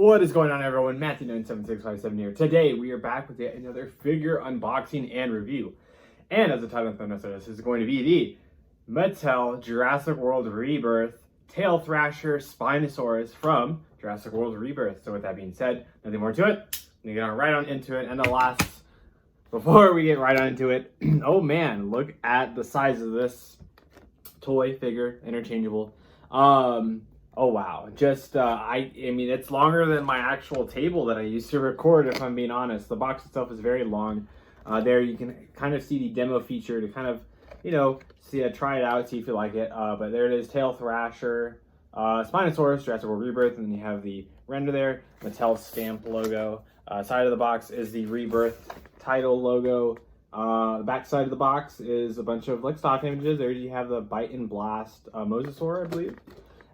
What is going on, everyone? Matthew97657 here. Today we are back with yet another figure unboxing and review. And as the title of the episode, this is going to be the Mattel Jurassic World Rebirth Tail Thrasher Spinosaurus from Jurassic World Rebirth. So with that being said, nothing more to it. We get right on into it. And before we get right on into it, oh man, look at the size of this toy figure, interchangeable. Oh wow, just I mean it's longer than my actual table that I used to record, if I'm being honest. The box itself is very long. There you can kind of see the demo feature to kind of, you know, try it out, see if you like it. But there it is, Tail Thrasher, Spinosaurus, Jurassic World Rebirth, and then you have the render there, Mattel stamp logo. Side of the box is the Rebirth title logo. The back side of the box is a bunch of like stock images. There you have the Bite and Blast Mosasaur, I believe.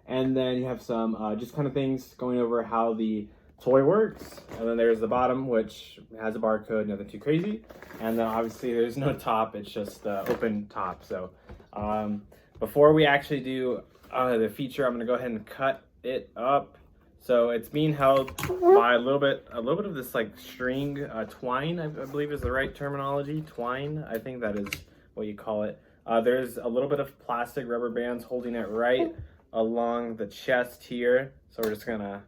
And then you have some just kind of things going over how the toy works. And then there's the bottom, which has a barcode, nothing too crazy. And then obviously there's no top, it's just the open top. So before we actually do the feature, I'm gonna go ahead and cut it up. So it's being held by a little bit of this like string twine, I believe is the right terminology. Twine, I think that is what you call it. There's a little bit of plastic rubber bands holding it right along the chest here. So we're just gonna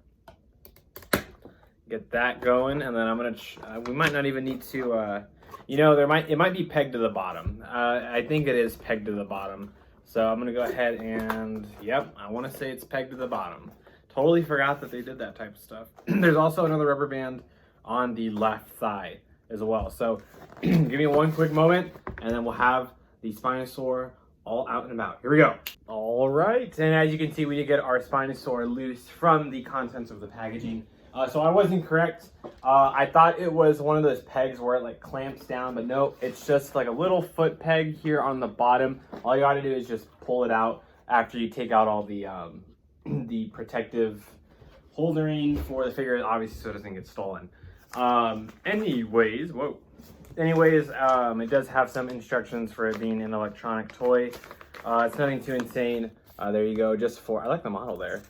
get that going, and then I'm gonna we might not even need to you know, it might be pegged to the bottom. I think it is pegged to the bottom. So I'm gonna go ahead and yep, I want to say it's pegged to the bottom. Totally forgot that they did that type of stuff. There's also another rubber band on the left thigh as well. So give me one quick moment and then we'll have the Spinosaur all out and about. Here we go. All right, and as you can see, we did get our Spinosaur loose from the contents of the packaging. So I was incorrect. I thought it was one of those pegs where it like clamps down, but no, it's just like a little foot peg here on the bottom. All you gotta do is just pull it out after you take out all the protective holdering for the figure, obviously, so it doesn't get stolen. Anyways, it does have some instructions for it being an electronic toy. It's nothing too insane. There you go. I like the model there.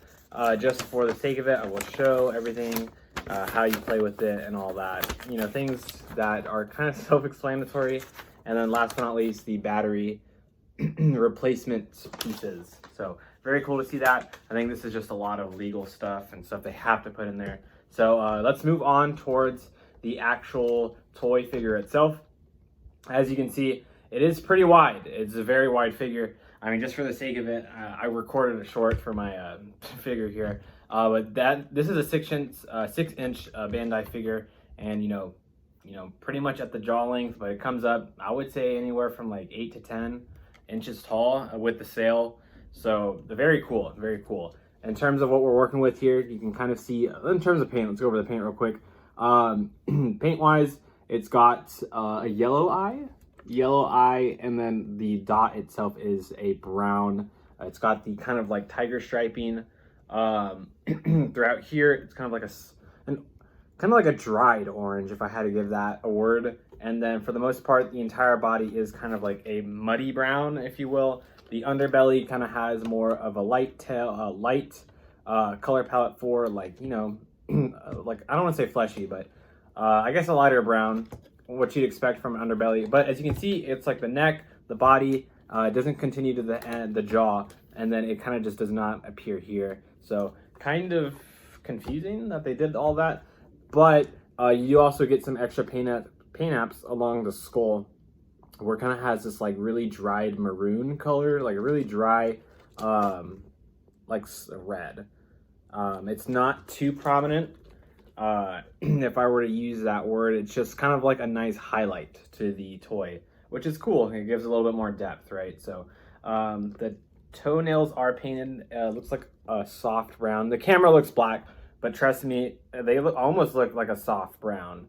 Just for the sake of it, I will show everything, how you play with it and all that. You know, things that are kind of self-explanatory. And then last but not least, the battery replacement pieces. So very cool to see that. I think this is just a lot of legal stuff and stuff they have to put in there. So let's move on towards the actual toy figure itself. As you can see, it is pretty wide. It's a very wide figure. I mean, just for the sake of it, I recorded a short for my figure here. But this is a 6-inch Bandai figure, and you know, pretty much at the jaw length. But it comes up, I would say, anywhere from like 8 to 10 inches tall with the sail. So very cool, very cool. In terms of what we're working with here, you can kind of see in terms of paint. Let's go over the paint real quick. Paint-wise, it's got a yellow eye, and then the dot itself is a brown. It's got the kind of like tiger striping throughout here. It's kind of like a dried orange, if I had to give that a word. And then for the most part, the entire body is kind of like a muddy brown, if you will. The underbelly kind of has more of a light color palette for, like, you know, like, I don't want to say fleshy, but I guess a lighter brown, what you'd expect from an underbelly. But as you can see, it's like the neck, the body, it doesn't continue to the end, the jaw, and then it kind of just does not appear here. So kind of confusing that they did all that. But you also get some extra paint apps along the skull, where it kind of has this like really dried maroon color, like a really dry, like red. It's not too prominent. If I were to use that word, it's just kind of like a nice highlight to the toy, which is cool. It gives a little bit more depth, right? So the toenails are painted, looks like a soft brown. The camera looks black, but trust me, they almost look like a soft brown.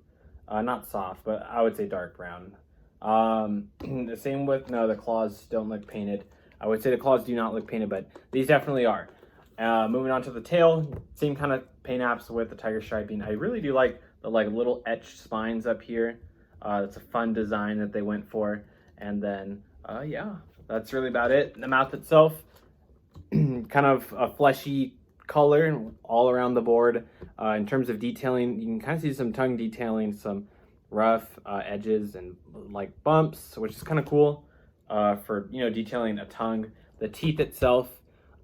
Not soft, but I would say dark brown. The same with, no, the claws don't look painted. I would say the claws do not look painted, but these definitely are. Moving on to the tail, same kind of paint apps with the tiger striping. I really do like the little etched spines up here. It's a fun design that they went for. And then, yeah, that's really about it. The mouth itself, kind of a fleshy color all around the board. In terms of detailing, you can kind of see some tongue detailing, some rough edges and like bumps, which is kind of cool for, you know, detailing a tongue. The teeth itself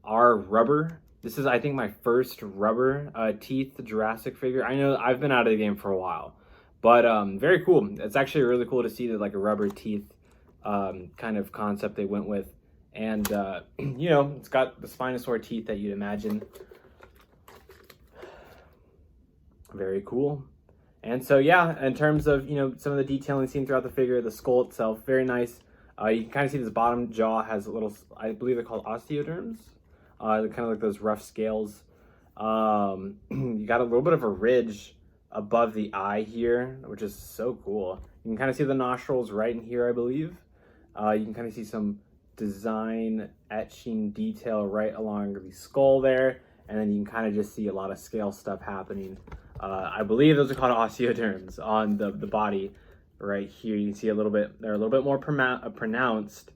are rubber. This is, I think, my first rubber teeth Jurassic figure. I know I've been out of the game for a while, but very cool. It's actually really cool to see that, like, a rubber teeth kind of concept they went with. And, you know, it's got the Spinosaurus teeth that you'd imagine. Very cool. And so, yeah, in terms of, you know, some of the detailing seen throughout the figure, the skull itself, very nice. You can kind of see this bottom jaw has a little, I believe they're called osteoderms. They're kind of like those rough scales. You got a little bit of a ridge above the eye here, which is so cool. You can kind of see the nostrils right in here, I believe. You can kind of see some design etching detail right along the skull there. And then you can kind of just see a lot of scale stuff happening. I believe those are called osteoderms on the body right here. You can see a little bit, they're a little bit more pronounced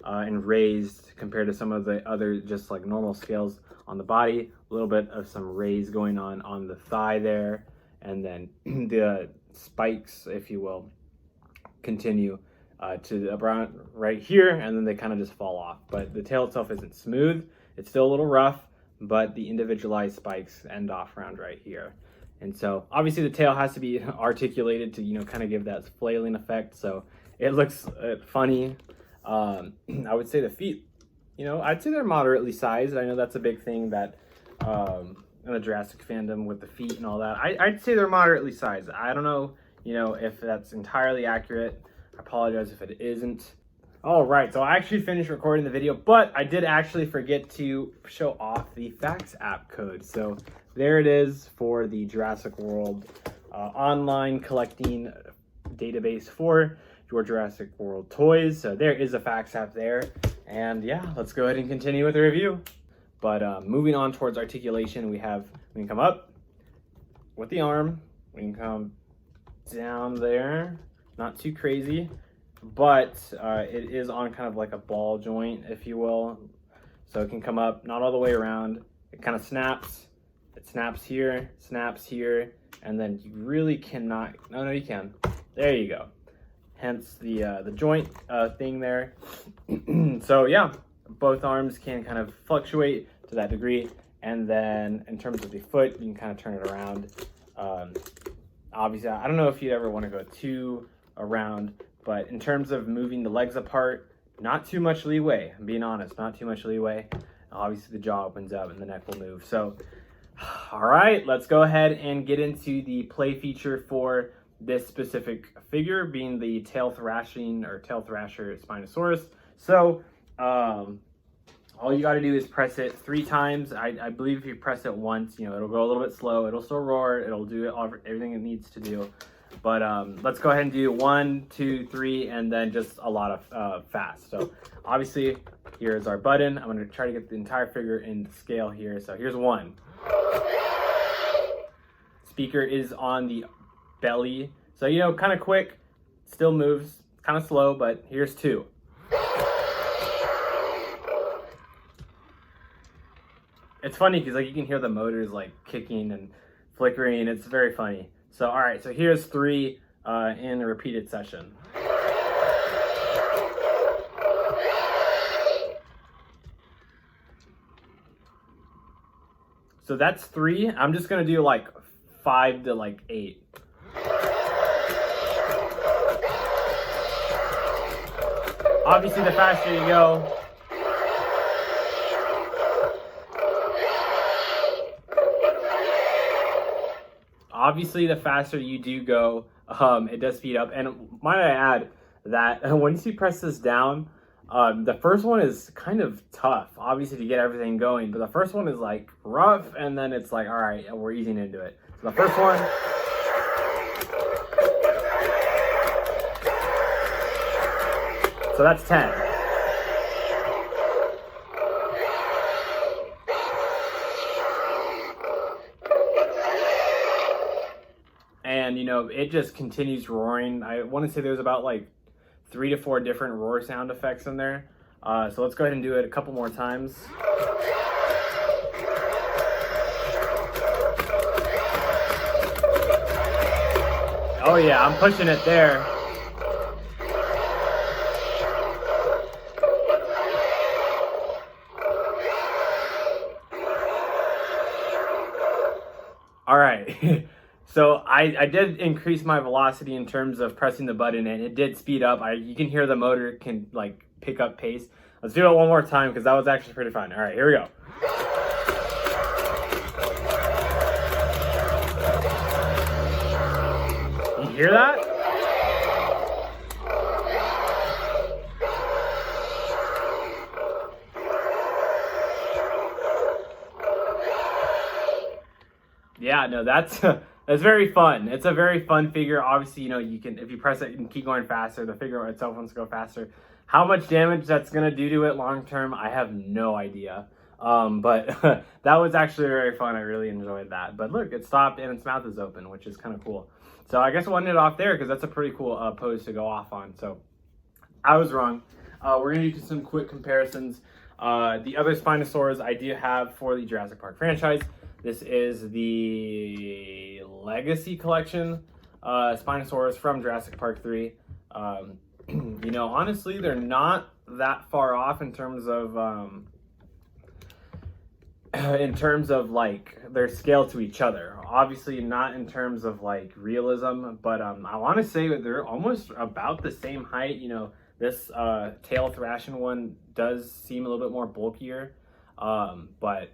and raised compared to some of the other just like normal scales on the body. A little bit of some raise going on the thigh there. And then the spikes, if you will, continue to around right here, and then they kind of just fall off. But the tail itself isn't smooth. It's still a little rough, but the individualized spikes end off around right here. And so obviously the tail has to be articulated to, you know, kind of give that flailing effect. So it looks funny. I would say the feet, you know, I'd say they're moderately sized. I know that's a big thing that in the Jurassic fandom with the feet and all that. I'd say they're moderately sized. I don't know, you know, if that's entirely accurate. I apologize if it isn't. All right, so I actually finished recording the video, but I did actually forget to show off the Facts app code. So there it is for the Jurassic World online collecting database for your Jurassic World toys. So there is a Facts app there. And yeah, let's go ahead and continue with the review. But moving on towards articulation, we can come up with the arm. We can come down there, not too crazy. But it is on kind of like a ball joint, if you will. So it can come up, not all the way around. It kind of snaps. It snaps here, and then you really cannot, no, you can. There you go. Hence the joint thing there. So yeah, both arms can kind of fluctuate to that degree. And then in terms of the foot, you can kind of turn it around. Obviously, I don't know if you'd ever want to go too around, but in terms of moving the legs apart, not too much leeway. I'm being honest, not too much leeway. Obviously, the jaw opens up and the neck will move. So, all right, let's go ahead and get into the play feature for this specific figure, being the tail thrasher Spinosaurus. So, all you got to do is press it 3 times. I believe if you press it once, you know, it'll go a little bit slow. It'll still roar. It'll do everything it needs to do. But let's go ahead and do 1, 2, 3, and then just a lot of fast. So obviously, here's our button. I'm going to try to get the entire figure in scale here. So here's 1. Speaker is on the belly. So, you know, kind of quick, still moves, kind of slow, but here's 2. It's funny because like you can hear the motors like kicking and flickering. It's very funny. So, all right, so here's 3 in a repeated session. So that's 3. I'm just gonna do like 5 to like 8. Obviously, the faster you go, it does speed up. And might I add that once you press this down, the first one is kind of tough, obviously, to get everything going. But the first one is like rough, and then it's like, all right, we're easing into it. So the first one. So that's 10. And, you know, it just continues roaring. I want to say there's about like 3 to 4 different roar sound effects in there. So let's go ahead and do it a couple more times. yeah, I'm pushing it there. All right. So I did increase my velocity in terms of pressing the button, and it did speed up. You can hear the motor can like pick up pace. Let's do it one more time because that was actually pretty fun. All right, here we go. You hear that? Yeah, no, that's very fun. It's a very fun figure. Obviously, you know, you can, if you press it, you can keep going faster. The figure itself wants to go faster. How much damage that's gonna do to it long term, I have no idea. But that was actually very fun. I really enjoyed that. But look, it stopped and its mouth is open, which is kind of cool. So I guess we'll end it off there because that's a pretty cool pose to go off on. So I was wrong. We're gonna do some quick comparisons. The other Spinosaurus I do have for the Jurassic Park franchise. This is the Legacy Collection Spinosaurus from Jurassic Park 3. You know, honestly, they're not that far off in terms of like their scale to each other. Obviously, not in terms of like realism, but I want to say that they're almost about the same height. You know, this tail thrashing one does seem a little bit more bulkier, but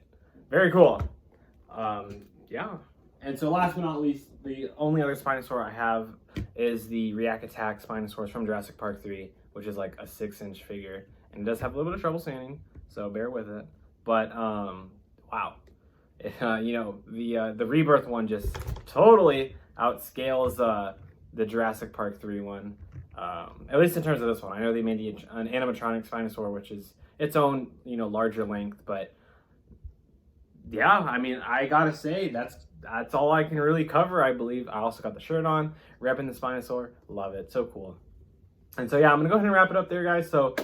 very cool. Yeah. And so last but not least, the only other Spinosaur I have is the React Attack Spinosaurus from Jurassic Park 3, which is like a 6-inch figure. And it does have a little bit of trouble standing, so bear with it. But, wow. You know, the Rebirth one just totally outscales the Jurassic Park 3 one. At least in terms of this one. I know they made an animatronic Spinosaur, which is its own, you know, larger length, but yeah, I mean, I gotta say, that's all I can really cover, I believe. I also got the shirt on, repping the Spinosaur. Love it. So cool. And so, yeah, I'm gonna go ahead and wrap it up there, guys. So,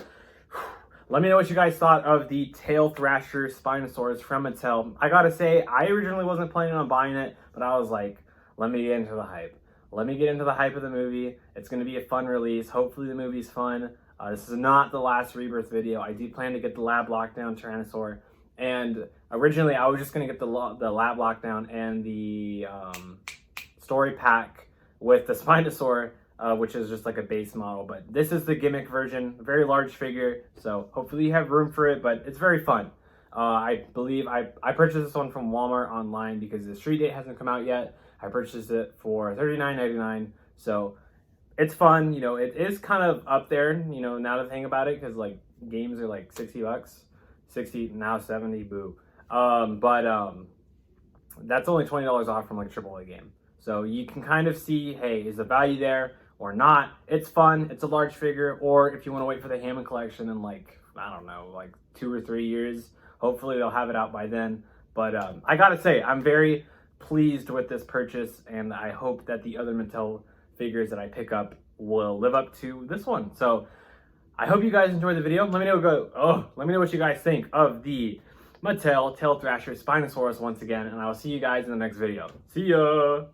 let me know what you guys thought of the Tail Thrasher Spinosaurus from Mattel. I gotta say, I originally wasn't planning on buying it, but I was like, let me get into the hype. Let me get into the hype of the movie. It's gonna be a fun release. Hopefully the movie's fun. This is not the last Rebirth video. I do plan to get the Lab Lockdown Tyrannosaur. And originally, I was just going to get the Lab Lockdown and the story pack with the Spinosaur, which is just like a base model. But this is the gimmick version, a very large figure. So hopefully you have room for it, but it's very fun. I believe I purchased this one from Walmart online because the street date hasn't come out yet. I purchased it for $39.99. So it's fun. You know, it is kind of up there, you know, now to think about it, because like games are like $60. 60, now 70, boo. That's only $20 off from like a AAA game. So you can kind of see, hey, is the value there or not? It's fun, it's a large figure, or if you want to wait for the Hammond collection in like, I don't know, like 2 or 3 years, hopefully they'll have it out by then. But I gotta say, I'm very pleased with this purchase, and I hope that the other Mattel figures that I pick up will live up to this one. So I hope you guys enjoyed the video. Let me know what you guys think of the Mattel Tail Thrasher Spinosaurus once again, and I will see you guys in the next video. See ya!